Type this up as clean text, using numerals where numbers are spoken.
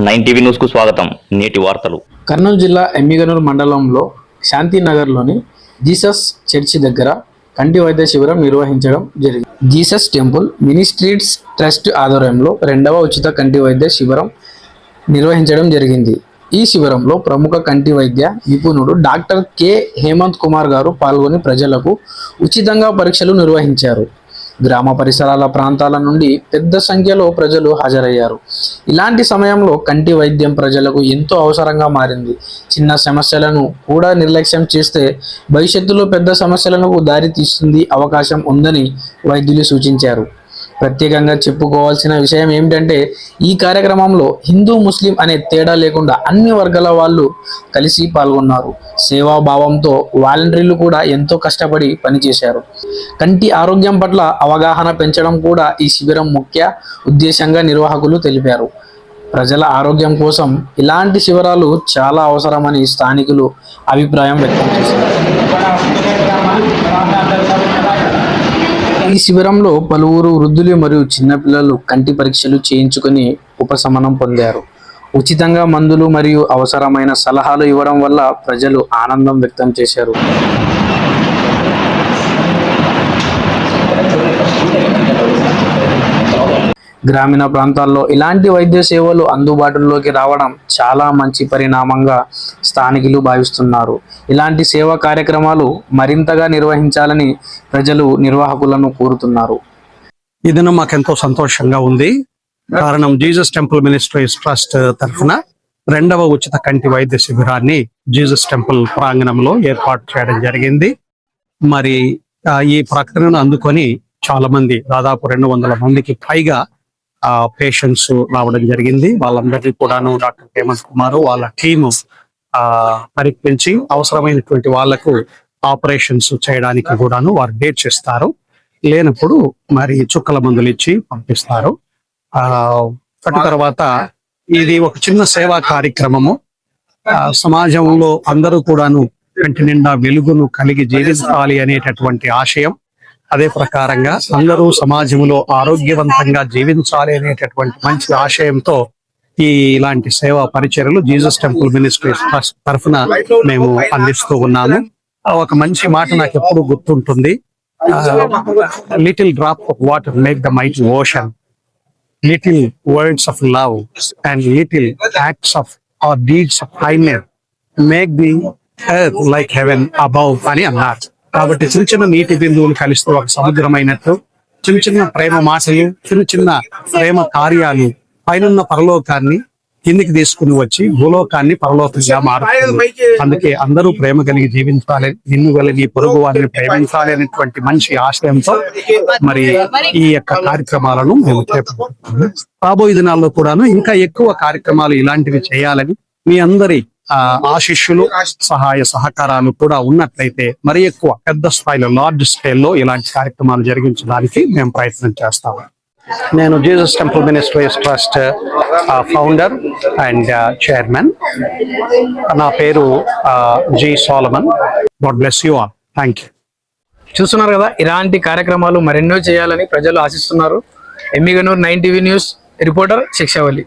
Nine TV news కు స్వాగతం. నేటి వార్తలు. కర్నూలు జిల్లా ఎమ్మిగనూరు మండలంలో శాంతినగర్లోని జీసస్ చర్చి దగ్గర కంటి వైద్య శిబిరం నిర్వహించడం జరిగింది. జీసస్ టెంపుల్ మినిస్ట్రీస్ ట్రస్ట్ ఆధ్వర్యంలో 2వ ఉచిత కంటి వైద్య శిబిరం నిర్వహించడం జరిగింది. ఈ శిబిరంలో ప్రముఖ కంటి వైద్య నిపుణుడు డాక్టర్ కె హేమంత్ కుమార్ గారు పాల్గొని ప్రజలకు ఉచితంగా పరీక్షలు నిర్వహించారు. గ్రామ పరిసరాల ప్రాంతాల నుండి పెద్ద సంఖ్యలో ప్రజలు హాజరయ్యారు. ఇలాంటి సమయంలో కంటి వైద్యం ప్రజలకు ఎంతో అవసరంగా మారింది. చిన్న సమస్యలను కూడా నిర్లక్ష్యం చేస్తే భవిష్యత్తులో పెద్ద సమస్యలకు దారి తీస్తుంది అవకాశం ఉందని వైద్యులు సూచించారు. ప్రత్యేకంగా చెప్పుకోవాల్సిన విషయం ఏమిటంటే ఈ కార్యక్రమంలో హిందూ ముస్లిం అనే తేడా లేకుండా అన్ని వర్గాల వాళ్ళు కలిసి పాల్గొన్నారు. సేవాభావంతో వాలంటీర్లు కూడా ఎంతో కష్టపడి పనిచేశారు. కంటి ఆరోగ్యం పట్ల అవగాహన పెంచడం కూడా ఈ శిబిరం ముఖ్య ఉద్దేశంగా నిర్వాహకులు తెలిపారు. ప్రజల ఆరోగ్యం కోసం ఇలాంటి శిబిరాలు చాలా అవసరమని స్థానికులు అభిప్రాయం వ్యక్తం చేశారు. ఈ శిబిరంలో పలువురు వృద్ధులు మరియు చిన్నపిల్లలు కంటి పరీక్షలు చేయించుకొని ఉపశమనం పొందారు. ఉచితంగా మందులు మరియు అవసరమైన సలహాలు ఇవ్వడం వల్ల ప్రజలు ఆనందం వ్యక్తం చేశారు. గ్రామీణ ప్రాంతాల్లో ఇలాంటి వైద్య సేవలు అందుబాటులోకి రావడం చాలా మంచి పరిణామంగా స్థానికులు భావిస్తున్నారు. ఇలాంటి సేవా కార్యక్రమాలు మరింతగా నిర్వహించాలని ప్రజలు నిర్వాహకులను కోరుతున్నారు. ఈ దినం మాకెంతో సంతోషంగా ఉంది. కారణం జీసస్ టెంపుల్ మినిస్ట్రీస్ ట్రస్ట్ తరఫున 2వ ఉచిత కంటి వైద్య శిబిరాన్ని జీసస్ టెంపుల్ ప్రాంగణంలో ఏర్పాటు చేయడం జరిగింది. మరి ఈ ప్రకటనను అందుకొని చాలా మంది దాదాపు 200 మందికి పైగా పేషెంట్స్ రావడం జరిగింది. వాళ్ళందరినీ కూడాను డాక్టర్ హేమంత్ కుమార్ వాళ్ళ టీము పరీక్షించి అవసరమైనటువంటి వాళ్లకు ఆపరేషన్స్ చేయడానికి కూడాను వారు డేట్స్ ఇస్తారు. లేనప్పుడు మరి చుక్కల మందులు ఇచ్చి పంపిస్తారు. తర్వాత ఇది ఒక చిన్న సేవా కార్యక్రమము. సమాజంలో అందరూ కూడాను కంటి నిండా వెలుగును కలిగి జీవించాలి అనేటటువంటి ఆశయం. అదే ప్రకారంగా అందరూ సమాజంలో ఆరోగ్యవంతంగా జీవించాలి అనేటటువంటి మంచి ఆశయంతో ఇలాంటి సేవా పరిచర్యలు జీసస్ టెంపుల్ మినిస్ట్రీస్ ట్రస్ట్ తరఫున మేము అందిస్తూ ఉన్నాము. ఒక మంచి మాట నాకు ఎప్పుడు గుర్తుంటుంది. Little drop of water make the mighty ocean, little words of love and little acts of or deeds of kindness make the earth like heaven above అని అన్నారు. కాబట్టి చిన్న చిన్న నీటి బిందువులు కలిస్తూ ఒక సముద్రమైనట్టు చిన్న చిన్న ప్రేమ మాటలు, చిన్న చిన్న ప్రేమ కార్యాలు పైనున్న పరలోకాన్ని కిందికి తీసుకుని వచ్చి భూలోకాన్ని పరలోకంగా మారుతుంది. అందుకే అందరూ ప్రేమ కలిగి జీవించాలి, నిన్ను కలిగి పొరుగు వారిని ప్రేమించాలి అనేటువంటి మంచి ఆశయంతో మరి ఈ యొక్క కార్యక్రమాలను మేము చేపడుతున్నాము. రాబోయే దినాల్లో కూడాను ఇంకా ఎక్కువ కార్యక్రమాలు ఇలాంటివి చేయాలని మీ అందరి ఆశీస్సులు సహాయ సహకారాలు కూడా ఉన్నట్లయితే మరి ఎక్కువ పెద్ద స్థాయిలో లార్జ్ స్కేల్లో ఇలాంటి కార్యక్రమాలు జరిగించడానికి మేము ప్రయత్నం చేస్తాము. నేను Jesus temple ministries trust founder and chairman. నా పేరు G Solomon. God bless you all. Thank you. చూస్తున్నారు కదా, ఇలాంటి కార్యక్రమాలు మరెన్నో చేయాలని ప్రజలు ఆశిస్తున్నారు. Emmiganur 9 TV news reporter శిక్షావళి.